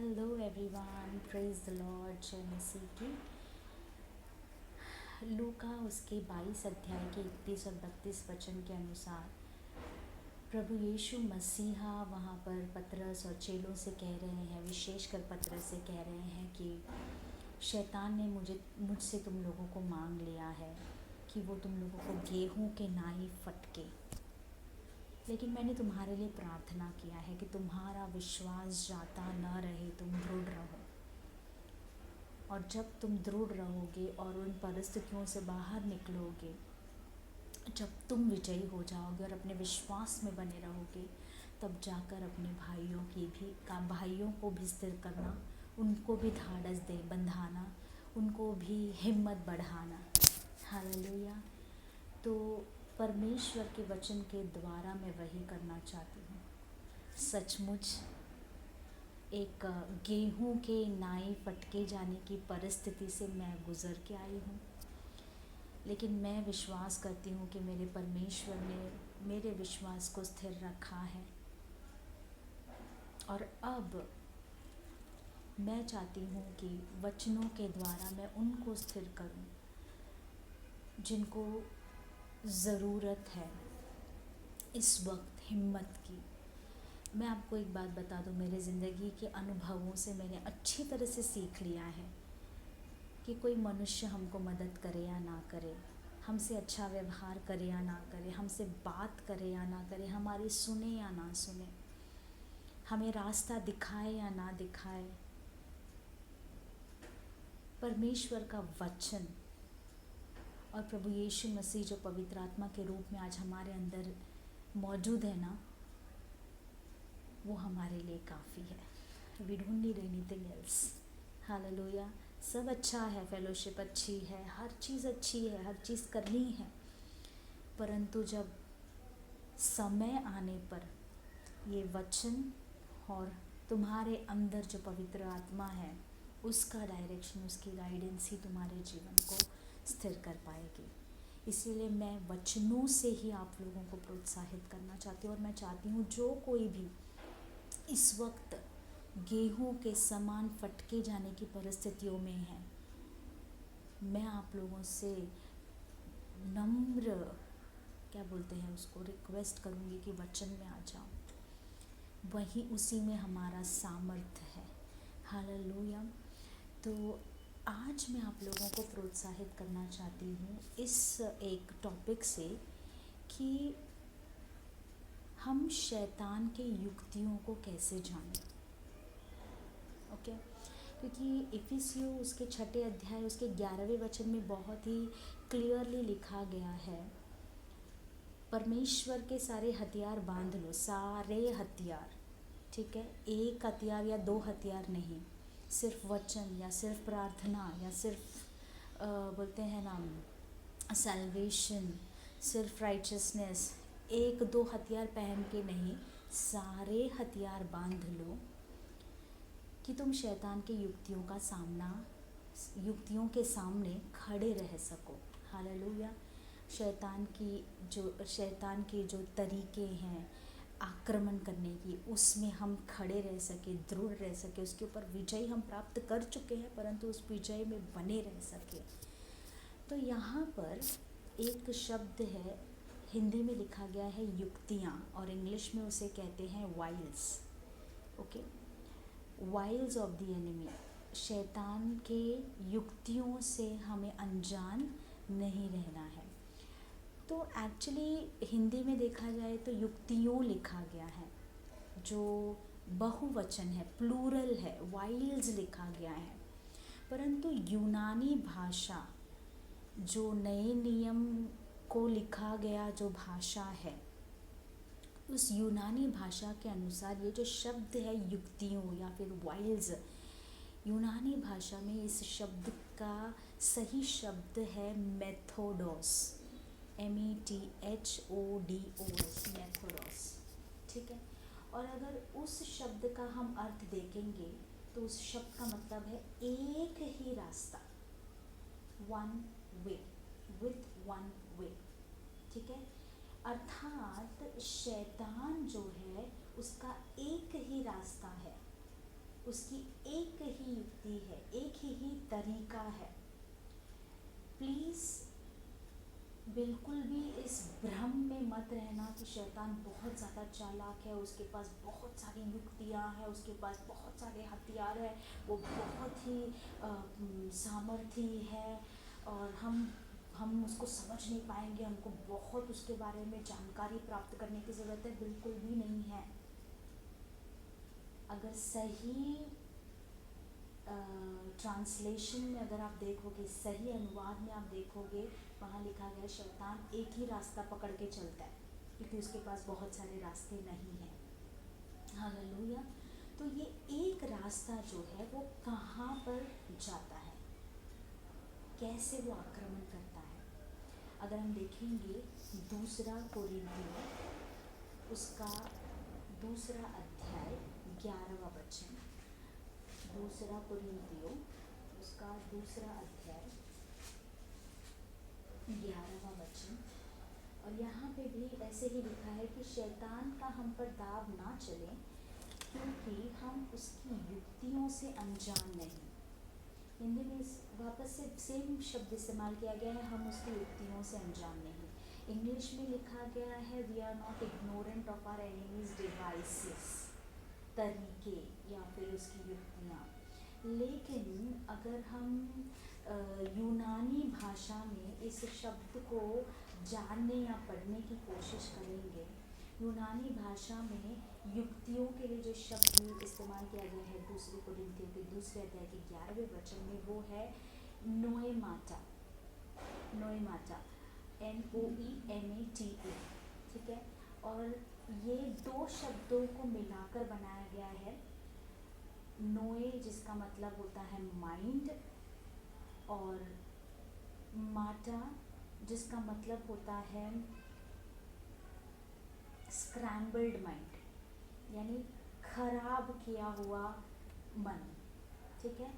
Hello everyone, praise the Lord. जय मसीह की। लूका उसके 22 अध्याय के 31 और 32 वचन के अनुसार प्रभु यीशु मसीहा वहाँ पर पतरस और चेलों से कह रहे हैं, विशेषकर पतरस से कह रहे हैं कि शैतान ने मुझसे तुम लोगों को मांग लिया है कि वो तुम लोगों को गेहूं के नाई फटके, लेकिन मैंने तुम्हारे लिए प्रार्थना किया है कि तुम्हारा विश्वास जाता न रहे, तुम दृढ़ रहो। और जब तुम दृढ़ रहोगे और उन परिस्थितियों से बाहर निकलोगे, जब तुम विजयी हो जाओगे और अपने विश्वास में बने रहोगे, तब जाकर अपने भाइयों को भी स्थिर करना, उनको भी ढाढ़स दे बंधाना, उनको भी हिम्मत बढ़ाना। हालेलुया। तो परमेश्वर के वचन के द्वारा मैं वही करना चाहती हूँ। सचमुच एक गेहूं के नाई फटके जाने की परिस्थिति से मैं गुज़र के आई हूँ, लेकिन मैं विश्वास करती हूँ कि मेरे परमेश्वर ने मेरे विश्वास को स्थिर रखा है। और अब मैं चाहती हूँ कि वचनों के द्वारा मैं उनको स्थिर करूँ जिनको ज़रूरत है इस वक्त हिम्मत की। मैं आपको एक बात बता दूँ, मेरे ज़िंदगी के अनुभवों से मैंने अच्छी तरह से सीख लिया है कि कोई मनुष्य हमको मदद करे या ना करे, हमसे अच्छा व्यवहार करे या ना करे, हमसे बात करे या ना करे, हमारी सुने या ना सुने, हमें रास्ता दिखाए या ना दिखाए, परमेश्वर का वचन और प्रभु यीशु मसीह जो पवित्र आत्मा के रूप में आज हमारे अंदर मौजूद है ना, वो हमारे लिए काफ़ी है। We don't need anything else. हालेलुया। सब अच्छा है, फेलोशिप अच्छी है, हर चीज़ अच्छी है, हर चीज़ करनी है, परंतु जब समय आने पर ये वचन और तुम्हारे अंदर जो पवित्र आत्मा है, उसका डायरेक्शन, उसकी गाइडेंस ही तुम्हारे जीवन को स्थिर कर पाएगी। इसीलिए मैं वचनों से ही आप लोगों को प्रोत्साहित करना चाहती हूँ। और मैं चाहती हूँ जो कोई भी इस वक्त गेहूं के समान फटके जाने की परिस्थितियों में है, मैं आप लोगों से नम्र उसको रिक्वेस्ट करूँगी कि वचन में आ जाओ। वही उसी में हमारा सामर्थ्य है। हालेलुया। तो आज मैं आप लोगों को प्रोत्साहित करना चाहती हूँ इस एक टॉपिक से कि हम शैतान के युक्तियों को कैसे जानें। ओके, क्योंकि इफिसियों उसके 6 अध्याय उसके 11वें वचन में बहुत ही क्लियरली लिखा गया है, परमेश्वर के सारे हथियार बांध लो, सारे हथियार। ठीक है, एक हथियार या 2 हथियार नहीं, सिर्फ वचन या सिर्फ प्रार्थना या सिर्फ बोलते हैं ना सैल्वेशन, सिर्फ राइचियसनेस, 1-2 हथियार पहन के नहीं, सारे हथियार बांध लो कि तुम शैतान के युक्तियों के सामने खड़े रह सको। हालेलुया। शैतान की जो तरीके हैं आक्रमण करने की, उसमें हम खड़े रह सके, दृढ़ रह सके, उसके ऊपर विजय हम प्राप्त कर चुके हैं, परंतु उस विजय में बने रह सके। तो यहाँ पर एक शब्द है, हिंदी में लिखा गया है युक्तियाँ, और इंग्लिश में उसे कहते हैं wiles. Okay, wiles of the enemy. शैतान के युक्तियों से हमें अनजान नहीं रहना है। तो एक्चुअली हिंदी में देखा जाए तो युक्तियों लिखा गया है, जो बहुवचन है, प्लूरल है, वाइल्स लिखा गया है, परंतु यूनानी भाषा जो नए नियम को लिखा गया जो भाषा है, उस यूनानी भाषा के अनुसार ये जो शब्द है युक्तियों या फिर वाइल्स, यूनानी भाषा में इस शब्द का सही शब्द है मेथोडोस, METHODOS, मेथोडोस। ठीक है, और अगर उस शब्द का हम अर्थ देखेंगे तो उस शब्द का मतलब है एक ही रास्ता, one way, with one way. ठीक है, अर्थात शैतान जो है उसका एक ही रास्ता है, उसकी एक ही युक्ति है, एक ही तरीका है। प्लीज़ बिल्कुल भी इस भ्रम में मत रहना कि शैतान बहुत ज़्यादा चालाक है, उसके पास बहुत सारी युक्तियाँ हैं, उसके पास बहुत सारे हथियार हैं, वो बहुत ही सामर्थी है और हम उसको समझ नहीं पाएंगे, हमको बहुत उसके बारे में जानकारी प्राप्त करने की ज़रूरत है। बिल्कुल भी नहीं है। अगर सही ट्रांसलेशन में अगर आप देखोगे, सही अनुवाद में आप देखोगे, वहाँ लिखा गया शैतान एक ही रास्ता पकड़ के चलता है, क्योंकि उसके पास बहुत सारे रास्ते नहीं हैं। हालेलुया। तो ये एक रास्ता जो है वो कहाँ पर जाता है, कैसे वो आक्रमण करता है। अगर हम देखेंगे दूसरा कोरिन्थियों उसका दूसरा अध्याय 11वां वचन, दूसरा कोरिन्थियों उसका दूसरा अध्याय 11वां वचन, और यहाँ पे भी ऐसे ही लिखा है कि शैतान का हम पर दाव ना चले, क्योंकि हम उसकी युक्तियों से अनजान नहीं। हिंदी में वापस से सेम शब्द इस्तेमाल किया गया है, हम उसकी युक्तियों से अनजान नहीं। इंग्लिश में लिखा गया है we are not ignorant of our enemies devices, तरीके या फिर उसकी युक्तियाँ। लेकिन अगर हम यूनानी भाषा में इस शब्द को जानने या पढ़ने की कोशिश करेंगे, यूनानी भाषा में युक्तियों के लिए जो शब्द इस्तेमाल किया गया है दूसरे कोरिन्थियों के दूसरे अध्याय के 11वें वचन में, वो है नोएमाटा। नोएमाटा NOEMATA, ठीक है। और ये दो शब्दों को मिलाकर बनाया गया है। नोए जिसका मतलब होता है माइंड, और माटा जिसका मतलब होता है स्क्रैम्बल्ड माइंड, यानी खराब किया हुआ मन, ठीक है।